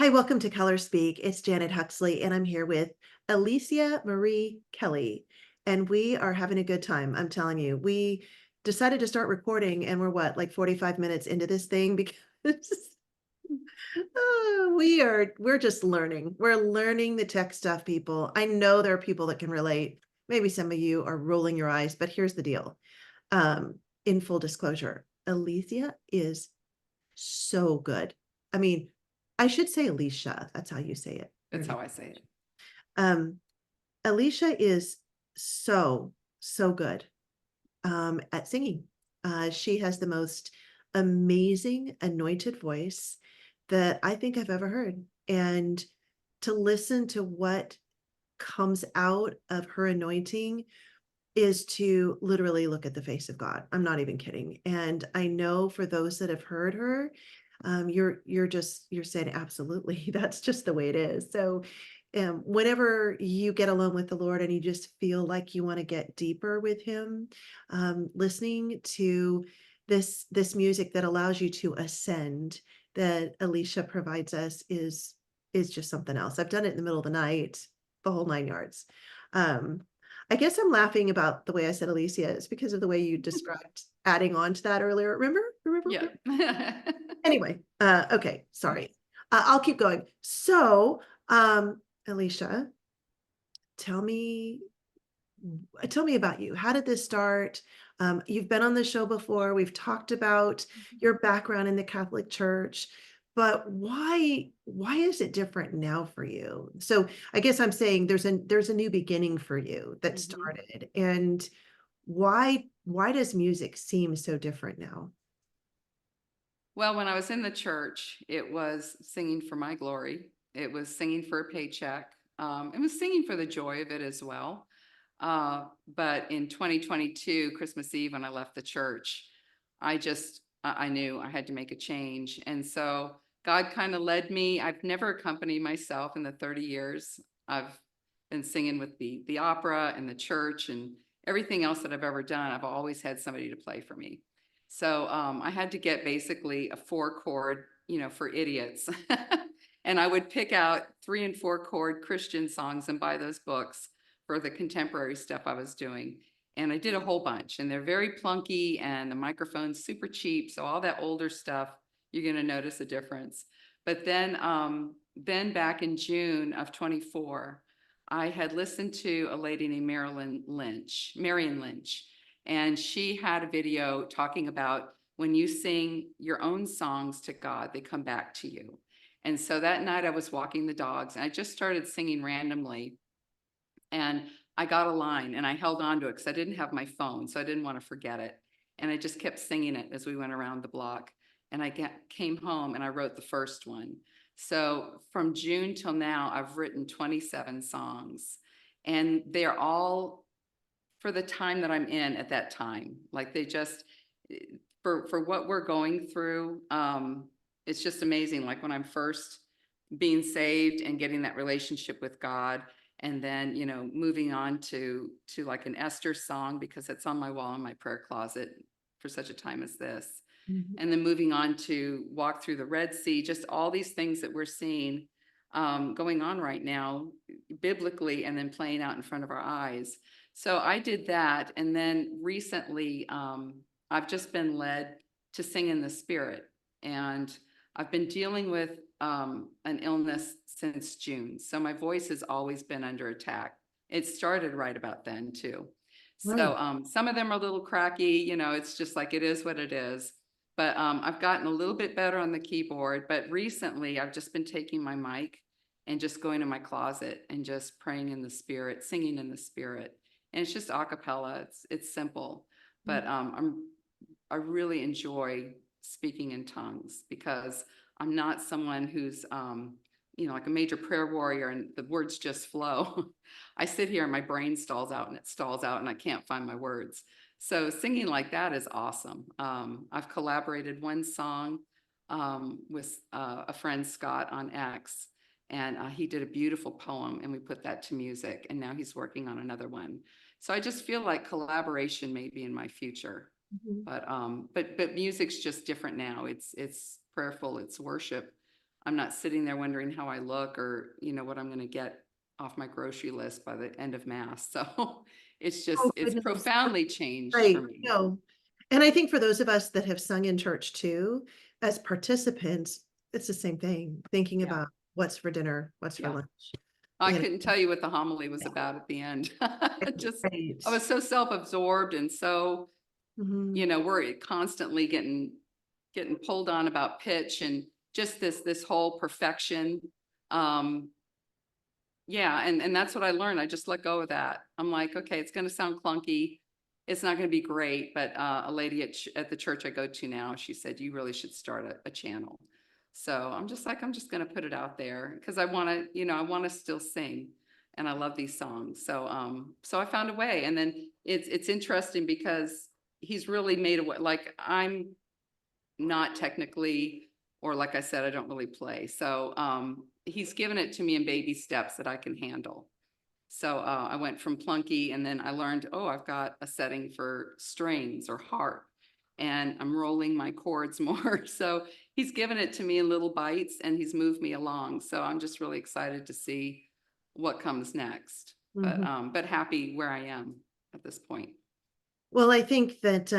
Hi, welcome to Color Speak. It's Janet Huxley, and I'm here with Alicia Marie Kelly, and we are having a good time. I'm telling you, we decided to start recording, and we're what, like 45 minutes into this thing because we're just learning. We're learning the tech stuff, people. I know there are people that can relate. Maybe some of you are rolling your eyes, but here's the deal. In full disclosure, Alicia is so good. I mean, I should say Alicia. That's how you say it. That's how I say it. Um, Alicia is so good at singing. She has the most amazing anointed voice that I think I've ever heard. And to listen to what comes out of her anointing is to literally look at the face of God. I'm not even kidding. And I know for those that have heard her, you're saying absolutely, that's just the way it is. So whenever you get alone with the Lord and you just feel like you want to get deeper with him, listening to this music that allows you to ascend that Alicia provides us is just something else. I've done it in the middle of the night, the whole 9 yards. Um, I guess I'm laughing about the way I said Alicia is because of the way you described adding on to that earlier. Remember? Yeah. Anyway, okay, sorry. I'll keep going. So, Alicia, tell me tell me about you. How did this start? You've been on the show before. We've talked about your background in the Catholic Church, but why is it different now for you? So I guess I'm saying there's a new beginning for you that started, and why does music seem so different now? Well, when I was in the church, it was singing for my glory. It was singing for a paycheck. It was singing for the joy of it as well. But in 2022, Christmas Eve, when I left the church, I knew I had to make a change. And so God kind of led me. I've never accompanied myself in the 30 years. I've been singing with the opera and the church and everything else that I've ever done. I've always had somebody to play for me. So I had to get basically a 4 chord, for idiots. And I would pick out 3 and 4 chord Christian songs and buy those books for the contemporary stuff I was doing. And I did a whole bunch, and they're very plunky, and the microphone's super cheap. So all that older stuff, you're going to notice a difference. But then back in June of 24, I had listened to a lady named Marion Lynch, and she had a video talking about when you sing your own songs to God, they come back to you. And so that night I was walking the dogs, and I just started singing randomly. And I got a line and I held on to it because I didn't have my phone, so I didn't want to forget it. And I just kept singing it as we went around the block. And came home and I wrote the first one. So from June till now, I've written 27 songs. And they're all for the time that I'm in at that time. Like they just, for what we're going through, it's just amazing. Like when I'm first being saved and getting that relationship with God, and then moving on to like an Esther song because it's on my wall in my prayer closet for such a time as this, Mhm. and then moving on to walk through the Red Sea, just all these things that we're seeing going on right now biblically and then playing out in front of our eyes. So I did that, and then recently I've just been led to sing in the Spirit, and I've been dealing with an illness since June. So my voice has always been under attack. It started right about then too. Right. So some of them are a little cracky, it's just like it is what it is. But I've gotten a little bit better on the keyboard. But recently I've just been taking my mic and just going to my closet and just praying in the Spirit, singing in the Spirit. And it's just a cappella. It's simple. But I really enjoy speaking in tongues because I'm not someone who's, like a major prayer warrior and the words just flow. I sit here and my brain stalls out and it stalls out and I can't find my words. So singing like that is awesome. I've collaborated one song with a friend, Scott, on X, and he did a beautiful poem and we put that to music, and now he's working on another one. So I just feel like collaboration may be in my future. Mhm. But music's just different now. It's prayerful, it's worship. I'm not sitting there wondering how I look or, what I'm going to get off my grocery list by the end of mass. So Oh, it's goodness. profoundly changed for Right, me. no. And I think for those of us that have sung in church too, as participants, it's the same thing, thinking Yeah. about what's for dinner, what's for Yeah. lunch. I You know, couldn't tell you what the homily was about at the end. Just, right. I was so self-absorbed and so, Mhm. we're constantly getting pulled on about pitch and just this whole perfection. Um, yeah, and that's what I learned. I just let go of that. I'm like, okay, it's going to sound clunky. It's not going to be great, but a lady at the church I go to now, she said you really should start a channel. So I'm just like, I'm just going to put it out there because I want to, I want to still sing, and I love these songs. So I found a way, and then it's interesting because he's really made a way. Like I'm not technically, or like I said, I don't really play. So he's given it to me in baby steps that I can handle. So I went from plunky, and then I learned, oh, I've got a setting for strings or harp, and I'm rolling my chords more. So he's given it to me in little bites, and he's moved me along. So I'm just really excited to see what comes next. Mhm. But happy where I am at this point. Well, I think that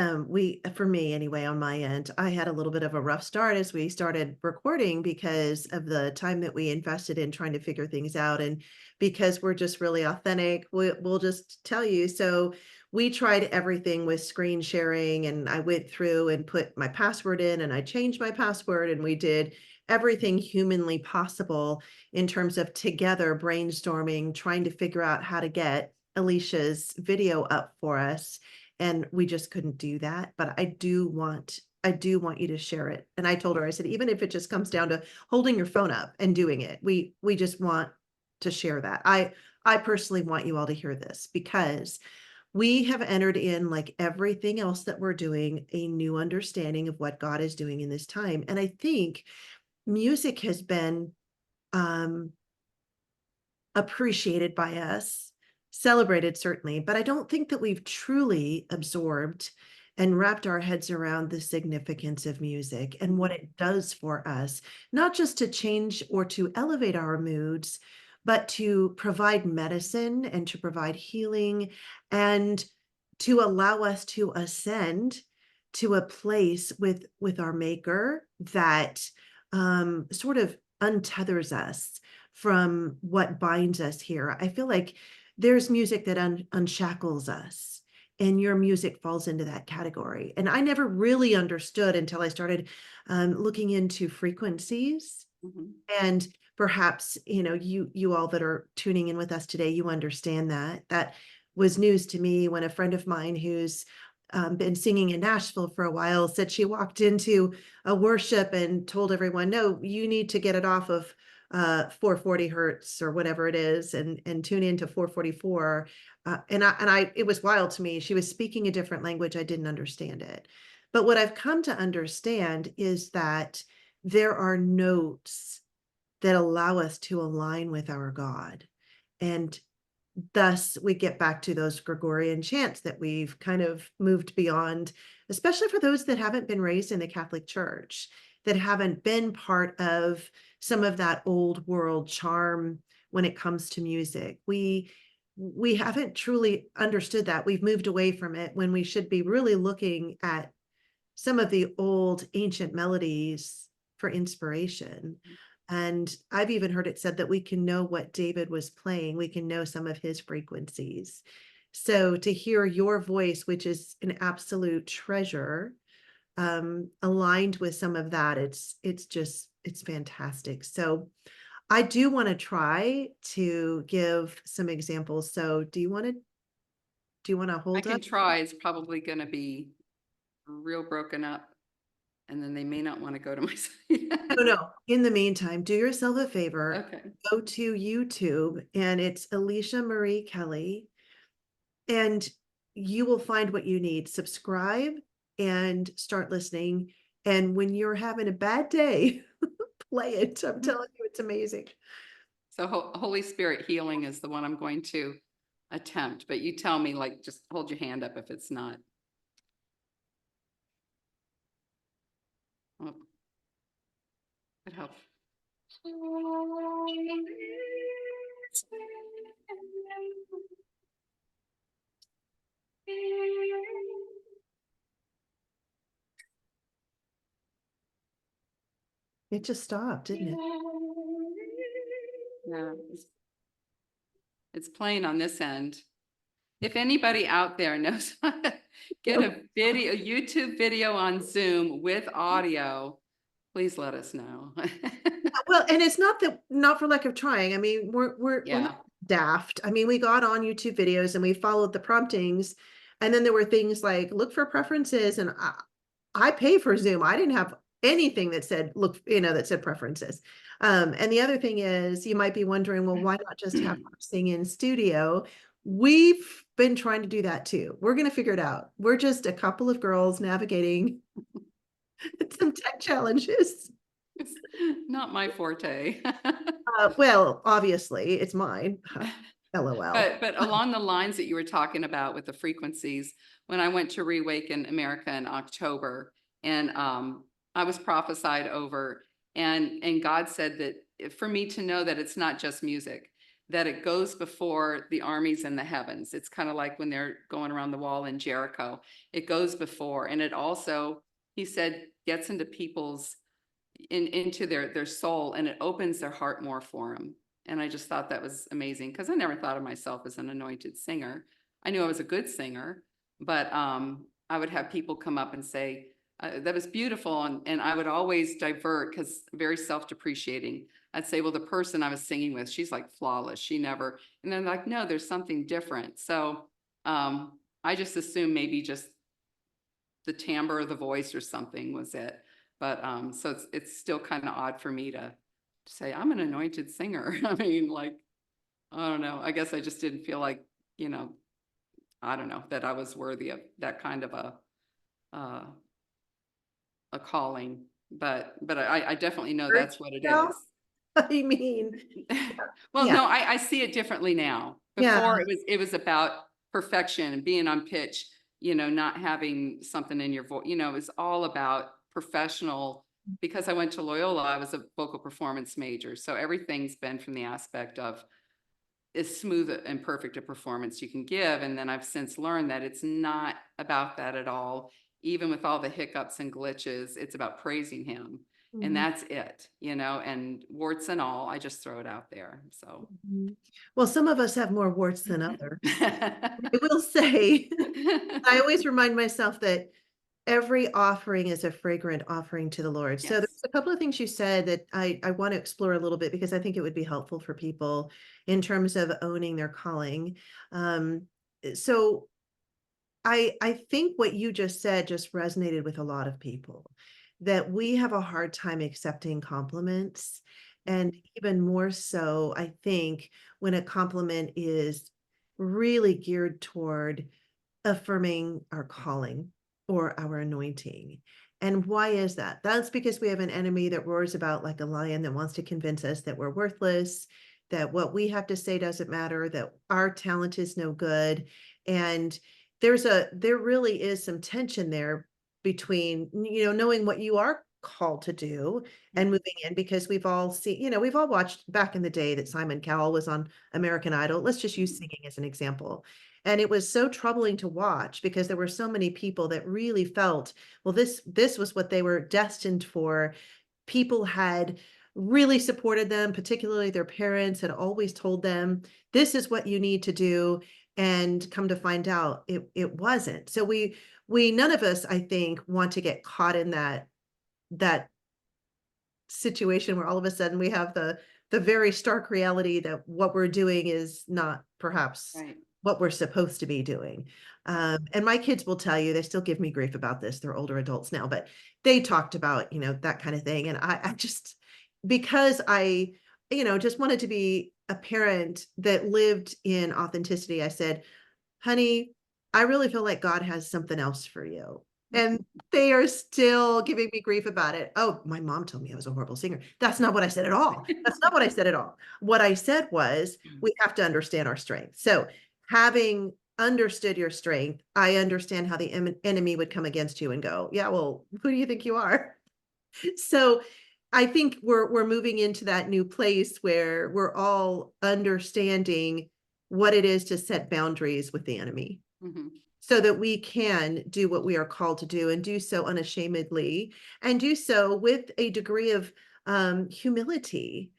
for me anyway, on my end, I had a little bit of a rough start as we started recording because of the time that we invested in trying to figure things out. And because we're just really authentic, we'll just tell you. So we tried everything with screen sharing, and I went through and put my password in, and I changed my password, and we did everything humanly possible in terms of together brainstorming, trying to figure out how to get Alicia's video up for us, and we just couldn't do that. But I do want you to share it. And I told her, I said, even if it just comes down to holding your phone up and doing it, we just want to share that. I personally want you all to hear this because we have entered in, like everything else that we're doing, a new understanding of what God is doing in this time. And I think music has been um appreciated by us, celebrated certainly, but I don't think that we've truly absorbed and wrapped our heads around the significance of music and what it does for us, not just to change or to elevate our moods, but to provide medicine and to provide healing and to allow us to ascend to a place with our maker that sort of untethers us from what binds us here. I feel like there's music that unshackles us, and your music falls into that category. And I never really understood until I started looking into frequencies. Mhm. And perhaps, you all that are tuning in with us today, you understand that. That was news to me when a friend of mine who's been singing in Nashville for a while said she walked into a worship and told everyone, no, you need to get it off of 440 hertz or whatever it is, and tune into 444. And I it was wild to me. She was speaking a different language. I didn't understand it. But what I've come to understand is that there are notes that allow us to align with our God. And thus we get back to those Gregorian chants that we've kind of moved beyond, especially for those that haven't been raised in the Catholic Church, that haven't been part of some of that old world charm when it comes to music. We haven't truly understood that. We've moved away from it when we should be really looking at some of the old ancient melodies for inspiration. And I've even heard it said that we can know what David was playing, we can know some of his frequencies. So to hear your voice, which is an absolute treasure, aligned with some of that, it's fantastic. So I do want to try to give some examples. So do you want to I hold can up? try. It's probably going to be real broken up, and then they may not want to go to my site. No, no. In the meantime, do yourself a favor, Okay. go to YouTube, and it's Alicia Marie Kelly, and you will find what you need. Subscribe and start listening. And when you're having a bad day, play it. I'm telling you, it's amazing. So Holy Spirit healing is the one I'm going to attempt, but you tell me, like, just hold your hand up if it's not. Oh, it helps. It just stopped, didn't it? Yeah, it's playing on this end. If anybody out there knows how to get a video, a YouTube video on Zoom with audio, please let us know. Well, and it's not that, not for lack of trying. I mean, we're Yeah. not daft. I mean, we got on YouTube videos and we followed the promptings, and then there were things like look for preferences, and I pay for Zoom. I didn't have anything that said look, that said preferences. And the other thing is, you might be wondering, well, why not just have her sing in studio? We've been trying to do that too. We're going to figure it out. We're just a couple of girls navigating some tech challenges. It's not my forte. Well, obviously, it's mine. LOL. But along the lines that you were talking about with the frequencies, when I went to Reawaken America in October, and I was prophesied over, and God said that for me to know that it's not just music, that it goes before the armies in the heavens. It's kind of like when they're going around the wall in Jericho. It goes before, and it also, he said, gets into people's into their soul, and it opens their heart more for them. And I just thought that was amazing, because I never thought of myself as an anointed singer. I knew I was a good singer, but I would have people come up and say, that was beautiful. And I would always divert, because very self-depreciating. I'd say, well, the person I was singing with, she's like flawless. She never, and then like, no, there's something different. So I just assumed maybe just the timbre of the voice or something was it. But so it's still kind of odd for me to say I'm an anointed singer. I mean, like, I don't know. I guess I just didn't feel like, you know, I don't know, that I was worthy of that kind of uh, a calling. But I definitely know Church that's what it now? is. I mean, Well, yeah, no, I see it differently now. yeah. Before it was about perfection and being on pitch, not having something in your voice, it was all about professional. Because I went to Loyola, I was a vocal performance major. So everything's been from the aspect of as smooth and perfect a performance you can give. And then I've since learned that it's not about that at all. Even with all the hiccups and glitches, it's about praising him. And Mhm. that's it, and warts and all, I just throw it out there. So. Mhm. Well, some of us have more warts than others. I will say, I always remind myself that every offering is a fragrant offering to the Lord. So Yes. there's a couple of things you said that I want to explore a little bit, because I think it would be helpful for people in terms of owning their calling. So I think what you just said just resonated with a lot of people, that we have a hard time accepting compliments. And even more so, I think, when a compliment is really geared toward affirming our calling or our anointing. And why is that? That's because we have an enemy that roars about like a lion, that wants to convince us that we're worthless, that what we have to say doesn't matter, that our talent is no good. And there really is some tension there between, knowing what you are called to do and moving in, because we've all seen, we've all watched back in the day that Simon Cowell was on American Idol. Let's just use singing as an example. And it was so troubling to watch, because there were so many people that really felt, well, this was what they were destined for. People had really supported them, particularly their parents had always told them, this is what you need to do. And come to find out, it wasn't. So we none of us, I think, want to get caught in that situation where all of a sudden we have the very stark reality that what we're doing is not perhaps Right. what we're supposed to be doing. And my kids will tell you, they still give me grief about this. They're older adults now, but they talked about, that kind of thing. And I just, because I, just wanted to be a parent that lived in authenticity, I said, honey, I really feel like God has something else for you. And they are still giving me grief about it. Oh, my mom told me I was a horrible singer. That's not what I said at all. That's not what I said at all. What I said was, we have to understand our strength. So, having understood your strength, I understand how the enemy would come against you and go, yeah, well, who do you think you are? So, I think we're moving into that new place where we're all understanding what it is to set boundaries with the enemy Mhm. so that we can do what we are called to do and do so unashamedly and do so with a degree of humility,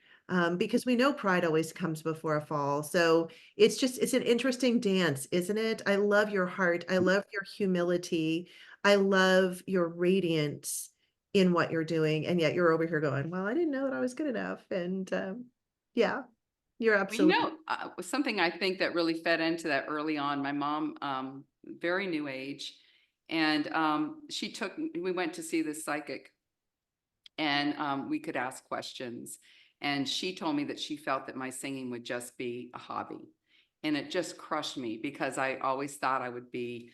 because we know pride always comes before a fall. So it's an interesting dance, isn't it? I love your heart. I love your humility. I love your radiance in what you're doing. And yet you're over here going, well, I didn't know that I was good enough. And yeah, you're Well, you absolutely know, something I think that really fed into that early on, my mom, very new age, and we went to see this psychic, and we could ask questions. And she told me that she felt that my singing would just be a hobby. And it just crushed me because I always thought I would be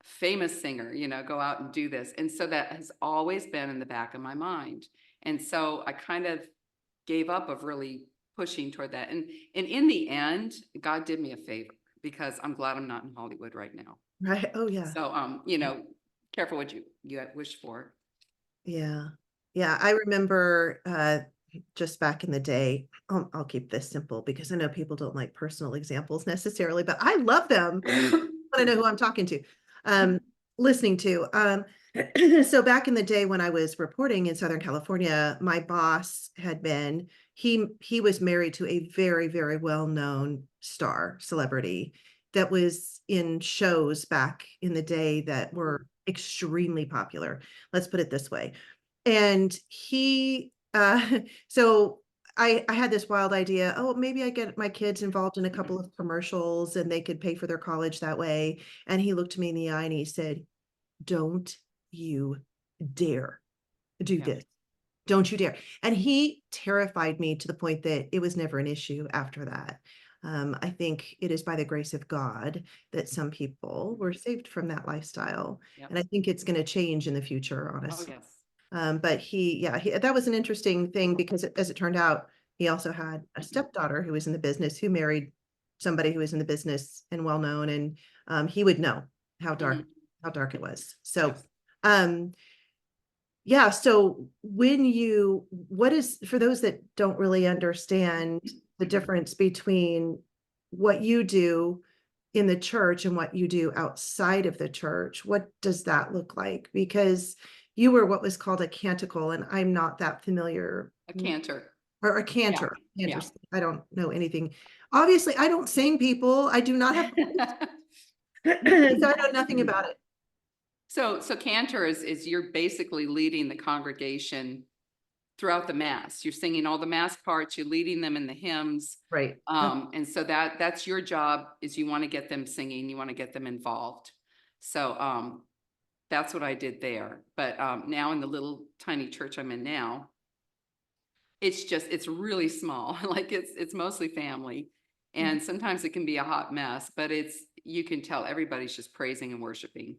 a famous singer, go out and do this. And so that has always been in the back of my mind. And so I kind of gave up of really pushing toward that. And in the end, God did me a favor because I'm glad I'm not in Hollywood right now. right. Oh yeah. So careful what you wish for. Yeah. Yeah, I remember, just back in the day, I'll keep this simple because I know people don't like personal examples necessarily, but I love them. I know who I'm talking to, um, listening to. So back in the day when I was reporting in Southern California, my boss had been, he was married to a very, very well-known star celebrity that was in shows back in the day that were extremely popular. Let's put it this way. And he, so I had this wild idea. Oh, maybe I get my kids involved in a couple of commercials and they could pay for their college that way. And he looked me in the eye and he said, don't you dare do Yeah. this. Don't you dare. And he terrified me to the point that it was never an issue after that. I think it is by the grace of God that some people were saved from that lifestyle. Yep. And I think it's going to change in the future, Oh, honestly. yes. But that was an interesting thing because as it turned out, he also had a stepdaughter who was in the business who married somebody who was in the business and well known, and he would know how dark Mhm. how dark it was. So, Yes. um, yeah. So what is for those that don't really understand the difference between what you do in the church and what you do outside of the church, what does that look like? Because you were what was called a canticle, and I'm not that familiar, A canter. or a Yeah. cantor. Cantor. Yeah. I don't know anything. Obviously, I don't sing people. I do not have, so I know nothing about it. So cantor is you're basically leading the congregation throughout the mass. You're singing all the mass parts, you're leading them in the hymns. Right. And so that's your job, is you want to get them singing, you want to get them involved. So that's what I did there. But now in the little tiny church I'm in now, it's really small. Like it's mostly family. Mhm. And sometimes it can be a hot mess, but you can tell everybody's just praising and worshiping.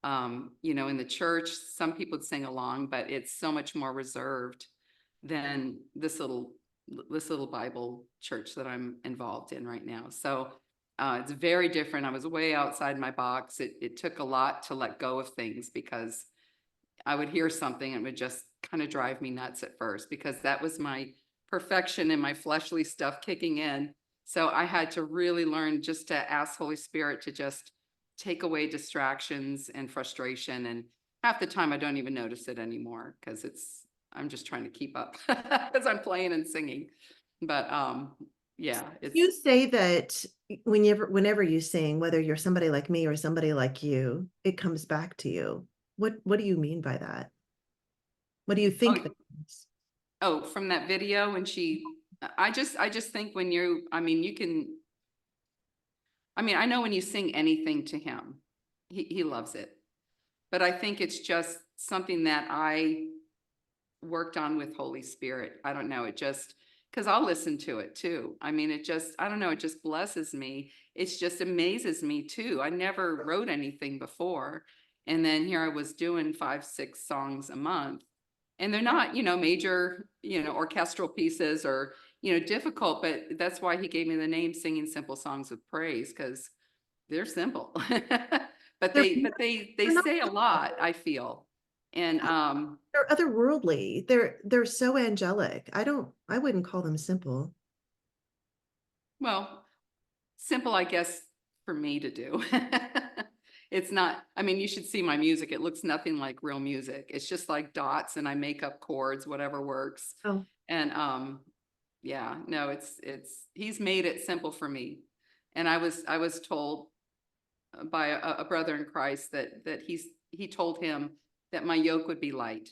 In the church, some people would sing along, but it's so much more reserved than this little Bible church that I'm involved in right now. So it's very different. I was way outside my box. It took a lot to let go of things because I would hear something and it would just kind of drive me nuts at first because that was my perfection and my fleshly stuff kicking in. So I had to really learn just to ask Holy Spirit to just take away distractions and frustration. And half the time I don't even notice it anymore because I'm just trying to keep up because I'm playing and singing. But yeah, You say that whenever you sing, whether you're somebody like me or somebody like you, it comes back to you. What do you mean by that? What do you think that oh, means? from that video when I just think when you can. I know when you sing anything to him, he loves it. But I think it's just something that I worked on with Holy Spirit. I don't know. It just, because I'll listen to it too. I don't know. It just blesses me. It just amazes me too. I never wrote anything before. And then here I was doing 5, 6 songs a month. And they're not, major, orchestral pieces or, difficult, but that's why he gave me the name Singing Simple Songs with Praise, because they're simple. But They're they they're not say a lot, difficult. I feel. And They're otherworldly. They're so angelic. I wouldn't call them simple. well, simple, I guess, for me to do. It's not, I mean, you should see my music. It looks nothing like real music. It's just like dots and I make up chords, whatever works. Oh, And yeah, no, he's made it simple for me. And I was told by a brother in Christ that he told him that my yoke would be light.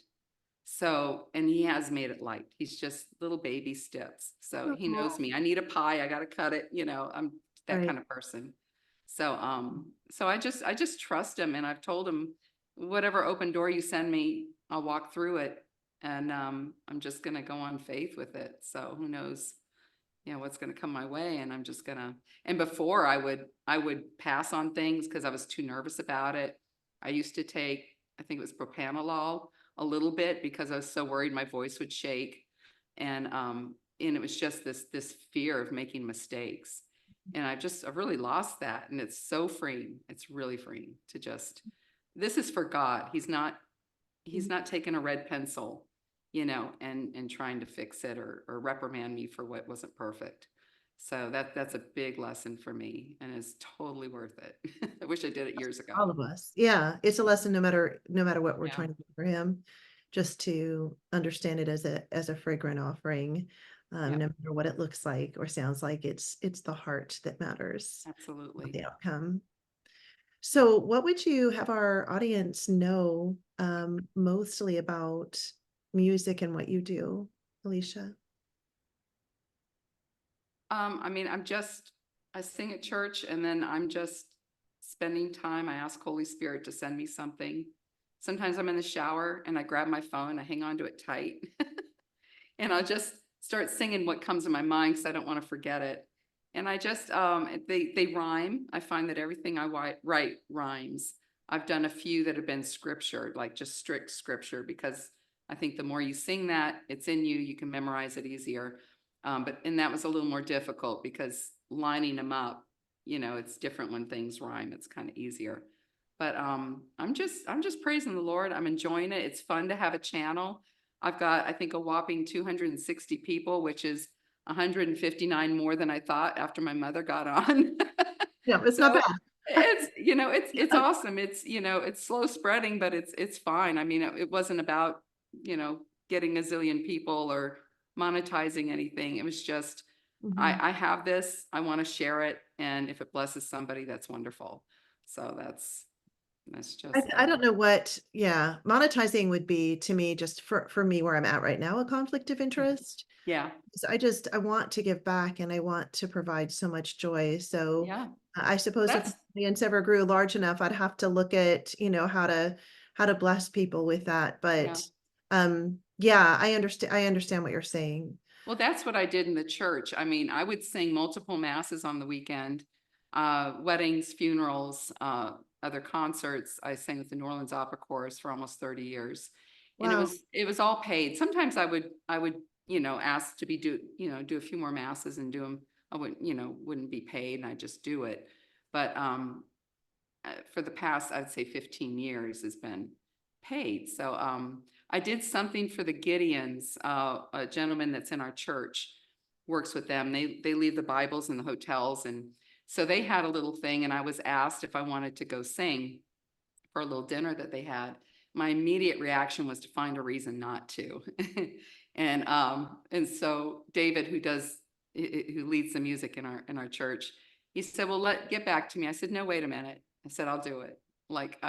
So, and he has made it light. He's just little baby steps. So he knows oh, me. I need a pie, I gotta cut it, I'm that right. kind of person. So, so I just trust him and I've told him whatever open door you send me, I'll walk through it. And I'm just gonna go on faith with it. So who knows, what's gonna come my way. And I'm just gonna, and before I would pass on things because I was too nervous about it. I used to take, I think it was propanolol a little bit because I was so worried my voice would shake. And it was just this fear of making mistakes. And I've really lost that. And it's so freeing. It's really freeing to just, this is for God. He's not taking a red pencil, and trying to fix it or reprimand me for what wasn't perfect. So that's a big lesson for me and is totally worth it. I wish I did it years ago. All of us. Yeah, it's a lesson no matter what we're Yeah, trying to do for him, just to understand it as a fragrant offering. yeah, No matter what it looks like or sounds like, it's the heart that matters, not absolutely. the outcome. So what would you have our audience know mostly about music and what you do, Alicia? I mean, I sing at church and then I'm just spending time. I ask Holy Spirit to send me something. Sometimes I'm in the shower and I grab my phone, I hang on to it tight, and I'll just start singing what comes in my mind because I don't want to forget it. And I just, they rhyme. I find that everything I write rhymes. I've done a few that have been scripture, like just strict scripture, because I think the more you sing that, it's in you, you can memorize it easier. And that was a little more difficult because lining them up, it's different when things rhyme. It's kind of easier. But I'm just praising the Lord. I'm enjoying it. It's fun to have a channel. I've got, I think, a whopping 260 people, which is 159 more than I thought after my mother got on. Yeah, it's not So bad. it's awesome. It's slow spreading, but it's fine. I mean, it wasn't about, getting a zillion people or monetizing anything. It was just, Mhm. I have this, I want to share it. And if it blesses somebody, that's wonderful. So that's just, I don't know what, yeah, monetizing would be to me, just for me where I'm at right now, a conflict of interest. yeah, So I want to give back and I want to provide so much joy. So yeah, I suppose if my that's, audience ever grew large enough, I'd have to look at, how to bless people with that. yeah. But yeah, I understand what you're saying. Well, that's what I did in the church. I mean, I would sing multiple masses on the weekend, weddings, funerals, other concerts. I sang with the New Orleans Opera Chorus for almost 30 years. And it Wow. was it was all paid. Sometimes I would, ask to do a few more masses and do them. I wouldn't be paid and I just do it. But for the past, I'd say 15 years has been paid. So I did something for the Gideons, a gentleman that's in our church works with them. They leave the Bibles in the hotels. And so they had a little thing and I was asked if I wanted to go sing for a little dinner that they had. My immediate reaction was to find a reason not to. And so David, who leads the music in our church, he said, "Well, get back to me." I said, "No, wait a minute." I said, "I'll do it." Like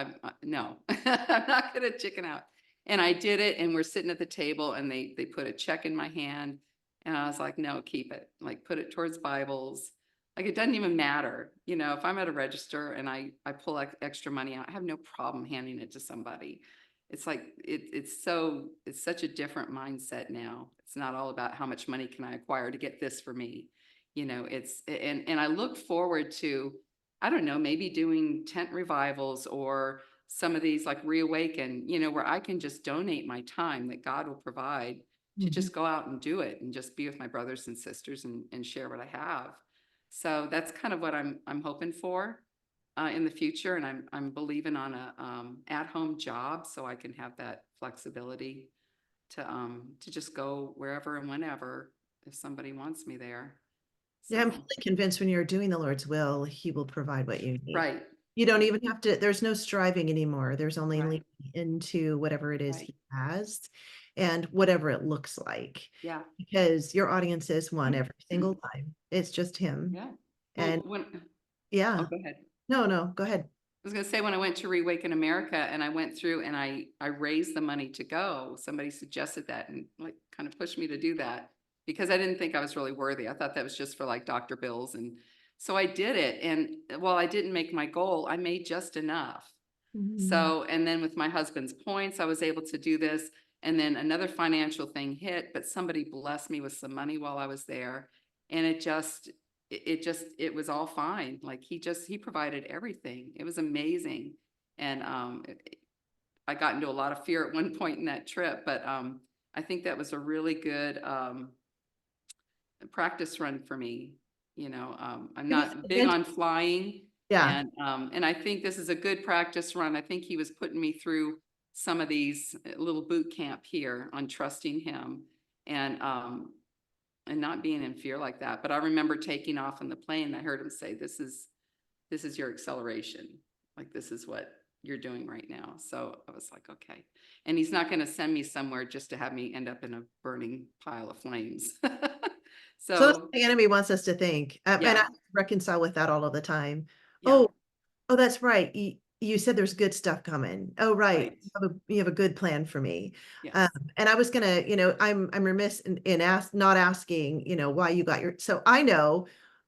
no, I'm not gonna chicken out. And I did it, and we're sitting at the table, and they put a check in my hand, and I was like, "No, keep it. Like put it towards Bibles." Like it doesn't even matter, if I'm at a register and I pull extra money out, I have no problem handing it to somebody. It's like it's such a different mindset now. It's not all about how much money can I acquire to get this for me. And I look forward to, I don't know, maybe doing tent revivals or some of these like reawaken, where I can just donate my time that God will provide to Mhm. just go out and do it and just be with my brothers and sisters and share what I have. So that's kind of what I'm hoping for. in the future, and I'm believing on a at-home job so I can have that flexibility to just go wherever and whenever if somebody wants me there. Yeah, I'm So, fully convinced when you're doing the Lord's will, he will provide what you need. right, You don't right, even have to, there's no striving anymore. There's only right, leaning into whatever it is right. he has and whatever it looks like. Yeah. Because your audience is one every single time. It's just him. Yeah. And Well, oh, yeah, go ahead. no, no, go ahead. I was gonna say when I went to Reawaken America and I went through and I raised the money to go, somebody suggested that and like kind of pushed me to do that because I didn't think I was really worthy. I thought that was just for like Dr. Bills. And so I did it. And while I didn't make my goal, I made just enough. Mhm. So, and then with my husband's points, I was able to do this. And then another financial thing hit, but somebody blessed me with some money while I was there. And it was all fine. Like he provided everything. It was amazing. And I got into a lot of fear at one point in that trip, but I think that was a really good practice run for me. I'm It was not big adventure. on flying, Yeah. and I think this is a good practice run. I think he was putting me through some of these little boot camp here on trusting him and not being in fear like that. But I remember taking off in the plane. I heard him say, this is your acceleration. Like this is what you're doing right now. So I was like, okay. And he's not going to send me somewhere just to have me end up in a burning pile of flames. So that's what So the enemy wants us to think. And I yeah, reconcile with that all of the time. yeah, Oh, oh, that's right. You said there's good stuff coming. Oh, right. right. You have a good plan for me. Um, Yes. and I was gonna, I'm remiss in not asking, why you got so I know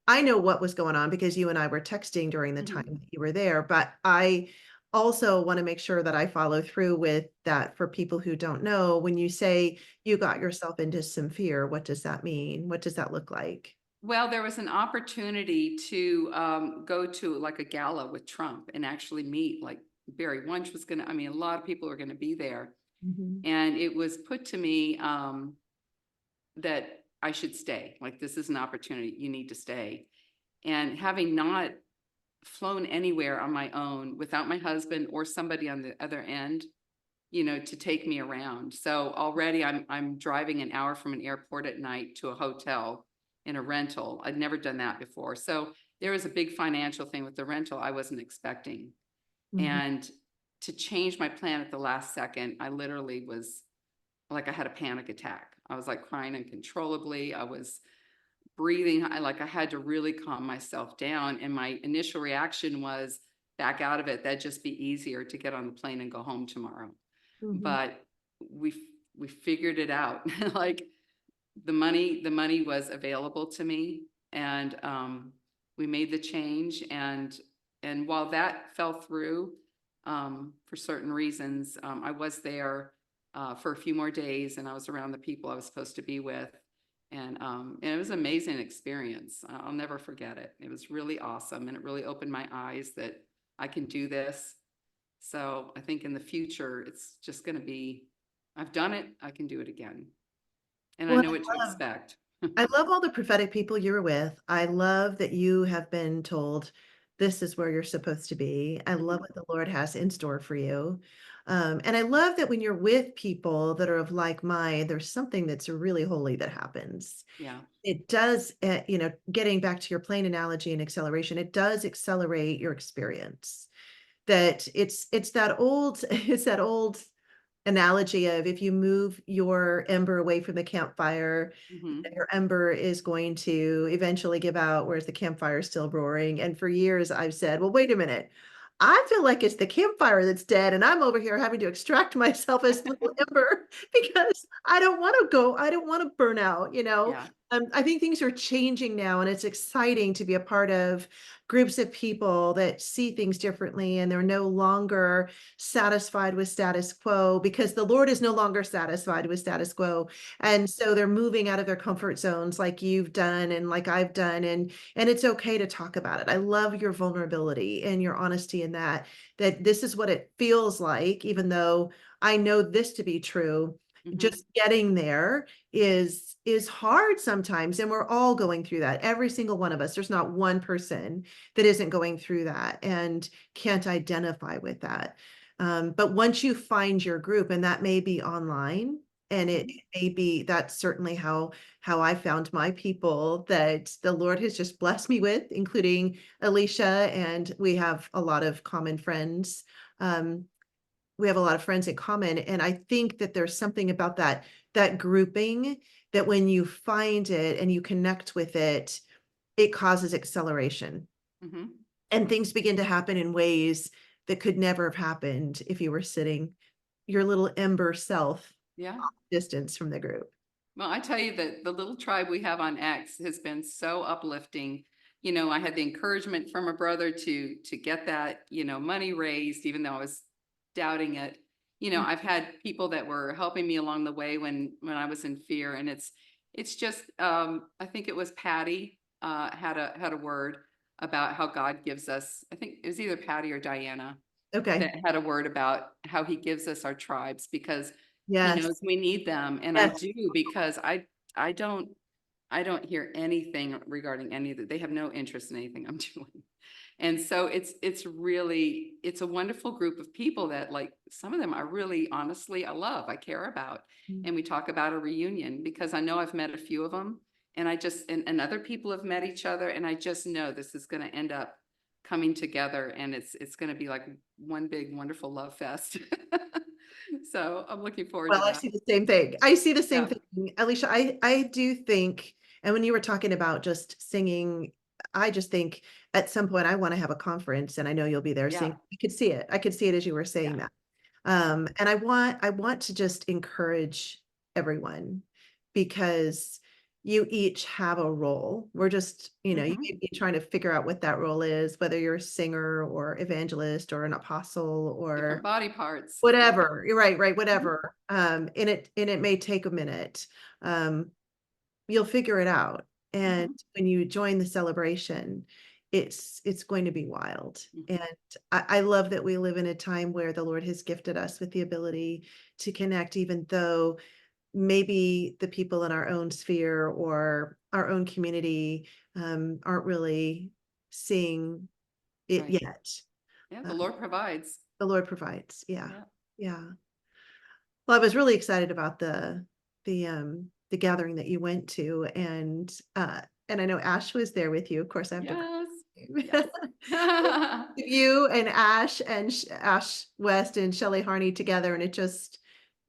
what was going on because you and I were texting during the time Mhm. that you were there, but I also want to make sure that I follow through with that for people who don't know. When you say you got yourself into some fear, what does that mean? What does that look like? Well, there was an opportunity to go to like a gala with Trump and actually meet like Barry Wunsch was gonna, I mean, a lot of people are gonna be there. Mhm. And it was put to me that I should stay. Like, this is an opportunity. You need to stay. And having not flown anywhere on my own without my husband or somebody on the other end, to take me around. So already I'm driving an hour from an airport at night to a hotel in a rental. I'd never done that before. So there was a big financial thing with the rental I wasn't expecting. Mhm. And to change my plan at the last second, I literally was like I had a panic attack. I was like crying uncontrollably. I was breathing. I had to really calm myself down. And my initial reaction was back out of it. That'd just be easier to get on the plane and go home tomorrow. Mhm. But we we figured it out. Like the money was available to me, and we made the change. And while that fell through for certain reasons, I was there for a few more days, and I was around the people I was supposed to be with, and it was an amazing experience. I'll never forget it. It was really awesome, and it really opened my eyes that I can do this. So I think in the future, it's just going to be, I've done it, I can do it again. And I Well, know what to expect. I love all the prophetic people you were with. I love that you have been told this is where you're supposed to be. I love Mhm. what the Lord has in store for you. And I love that when you're with people that are of like mind, there's something that's really holy that happens. Yeah. It does, getting back to your plane analogy and acceleration, it does accelerate your experience. That it's that old, it's that old analogy of if you move your ember away from the campfire, Hmm. your ember is going to eventually give out, whereas the campfire is still roaring. And for years, I've said, well, wait a minute. I feel like it's the campfire that's dead, and I'm over here having to extract myself as little ember because I don't want to go, I don't want to burn out. Yeah. I think things are changing now, and it's exciting to be a part of groups of people that see things differently, and they're no longer satisfied with status quo because the Lord is no longer satisfied with status quo. Yeah. And so they're moving out of their comfort zones like you've done and like I've done. And it's okay to talk about it. I love your vulnerability and your honesty in that this is what it feels like, even though I know this to be true. Mhm. Just getting there is hard sometimes, and we're all going through that. Every single one of us. There's not one person that isn't going through that and can't identify with that. But once you find your group, and that may be online, and it Mhm. may be, that's certainly how I found my people that the Lord has just blessed me with, including Alicia, and we have a lot of common friends. Um, we have a lot of friends in common, and I think that there's something about that grouping, that when you find it and you connect with it, it causes acceleration, Mhm. and things begin to happen in ways that could never have happened if you were sitting your little ember self Yeah. distance from the group. Well, I tell you that the little tribe we have on X has been so uplifting. I had the encouragement from a brother to get that, money raised, even though I was doubting it. I've had people that were helping me along the way when I was in fear, and it's just I think it was Patty had a word about how God gives us. I think it was either Patty or Diana Okay. that had a word about how he gives us our tribes because he Yes. knows we need them. And I Yes. do because I don't I don't hear anything regarding any of that. They have no interest in anything I'm doing. And so it's a wonderful group of people that like some of them I really honestly I love, I care about. Mm. And we talk about a reunion because I know I've met a few of them and and other people have met each other and I just know this is going to end up coming together and it's going to be like one big wonderful love fest. So I'm looking forward to Well, I that. see the same thing. I see the same Yeah. thing. Alicia, I do think, and when you were talking about just singing, I just think at some point I want to have a conference, and I know you'll be there Yeah. singing. I could see it. I could see it as you were saying Yeah. that. And I want to just encourage everyone, because you each have a role. We're just, you may Mhm. be trying to figure out what that role is, whether you're a singer or evangelist or an apostle Different or body parts. Yeah. whatever. You're right, right, Mhm. whatever. And it may take a minute. Um, you'll figure it out. And Mhm. when you join the celebration, it's going to be wild. And Mhm. I love that we live in a time where the Lord has gifted us with the ability to connect, even though maybe the people in our own sphere or our own community aren't really seeing it Right. yet. Yeah, Uh, the Lord provides. the Lord provides. Yeah. Yeah. Yeah. Well, I was really excited about the gathering that you went to, and I know Ash was there with you. Of course, I have to Yes. Yes. cry. You and Ash and Ash West and Shelley Harney together, and it just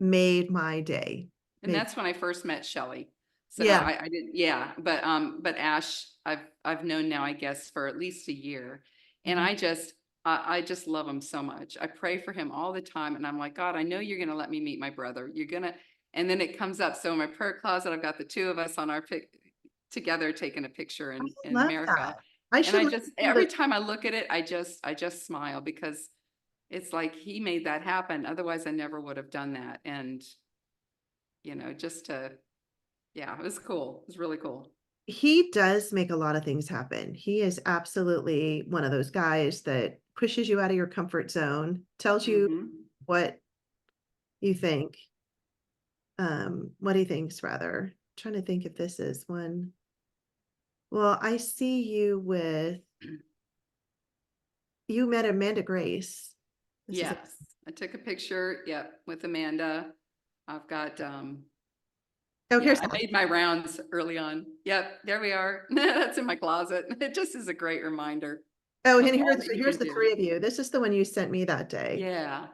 made my day. And Made that's when I first met Shelley. So Yeah. I didn't, yeah, but Ash, I've known now, I guess, for at least a year. And Mhm. I just love him so much. I pray for him all the time. And I'm like, God, I know you're going to let me meet my brother. You're going to, and then it comes up. So in my prayer closet, I've got the two of us on our pic together taking a picture I in love America. that. I And should I let just, you know that every time I look at it, I just smile because it's like he made that happen. Otherwise, I never would have done that. And, just to, yeah, it was cool. It was really cool. he does make a lot of things happen. He is absolutely one of those guys that pushes you out of your comfort zone, tells you Mhm. what you think, what he thinks rather. Trying to think if this is one. Well, I see you with, you met Amanda Grace. This is Yes, I took a picture, yep, with Amanda. I've got, Oh, yeah, here's I made my rounds early on. Yep, there we are. That's in my closet. It just is a great reminder oh, and of all that you here's can the do. three of you. This is the one you sent me that day. Yeah.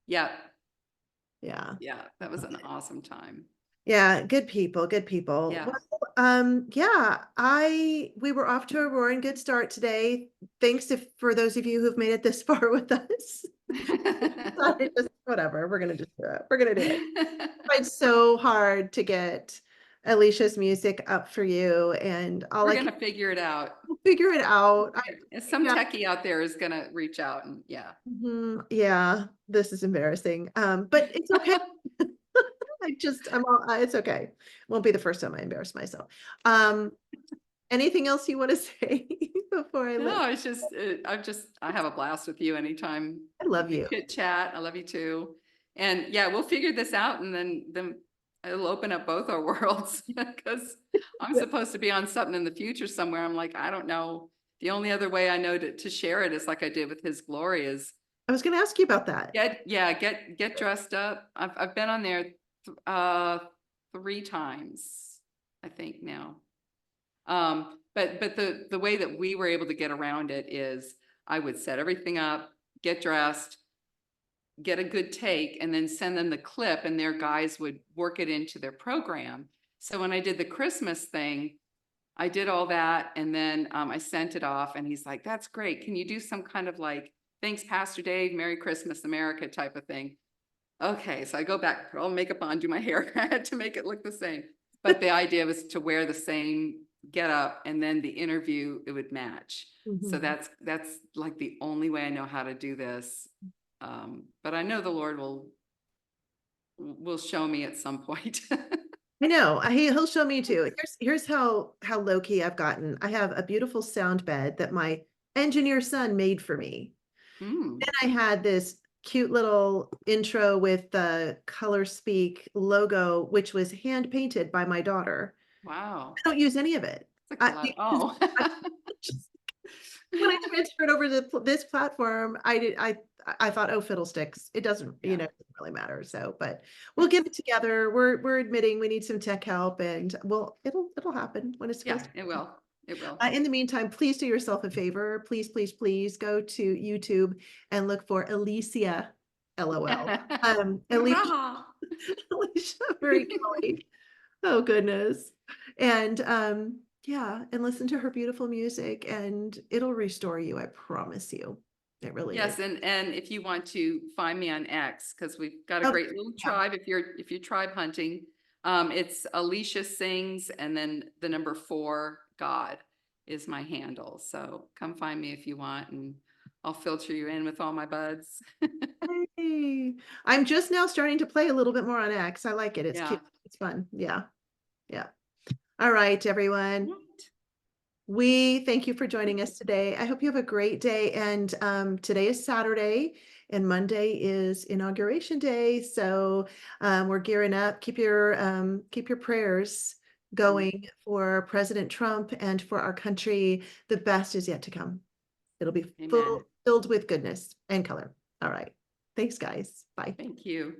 Yep. Yeah. Yeah, that was an awesome time. Yeah, good people, good people. Yeah. Well, yeah, we were off to a roaring good start today. Thanks if for those of you who've made it this far with us. I just whatever, we're gonna just do it. We're gonna do it. Tried so hard to get Alicia's music up for you, and all We're I can gonna figure it out. figure it out. And some Yeah, techie out there is gonna reach out and yeah. yeah, this is embarrassing. But it's okay. It's okay. Won't be the first time I embarrass myself. Um, anything else you want to say before I let No, it's just, I have a blast with you anytime I we love can you. chit chat. I love you too. And yeah, we'll figure this out and then it'll open up both our worlds because I'm supposed to be on something in the future somewhere. I'm like, I don't know. The only other way I know to share it is like I did with His Glory is I was going to ask you about that. get dressed up. I've been on there 3 times, I think now. But the way that we were able to get around it is I would set everything up, get dressed, get a good take, and then send them the clip, and their guys would work it into their program. So when I did the Christmas thing, I did all that, and then I sent it off, and he's like, "That's great. Can you do some kind of like, thanks, Pastor Dave, Merry Christmas, America type of thing?" Okay, so I go back, put all makeup on, do my hair. I had to make it look the same. But the idea was to wear the same get up, and then the interview, it would match. So Mhm. that's like the only way I know how to do this. But I know the Lord will show me at some point. I know. He'll show me too. Here's how low key I've gotten. I have a beautiful sound bed that my engineer son made for me. Mm, Then I had this cute little intro with the Color Speak logo, which was hand painted by my daughter. wow. I don't use any of it. It's like a I, lot. because Oh. I just, when I transferred over to this platform, I thought, oh, fiddlesticks. It doesn't, Yeah. doesn't really matter. So, but we'll get it together. We're admitting we need some tech help, and it'll happen when it's Yeah, supposed to. it will. It will. In the meantime, please do yourself a favor. Please, please, please go to YouTube and look for Alicia, LOL. Alicia, Hurrah! Alicia Marie Kelly. Oh goodness. And yeah, and listen to her beautiful music, and it'll restore you, I promise you. It really is. Yes, and if you want to find me on X, because we've got a Oh, great little yeah. tribe if you're tribe hunting. It's Alicia Sings and then the number 4 God is my handle. So come find me if you want, and I'll filter you in with all my buds. Hey. I'm just now starting to play a little bit more on X. I like it. It's Yeah. cute. It's fun. Yeah. Yeah. All right, everyone. We thank you for joining us today. I hope you have a great day. And today is Saturday, and Monday is Inauguration Day. So we're gearing up. Keep your prayers going for President Trump and for our country. The best is yet to come. It'll be Amen. filled with goodness and color. All right. Thanks, guys. Bye. Thank you.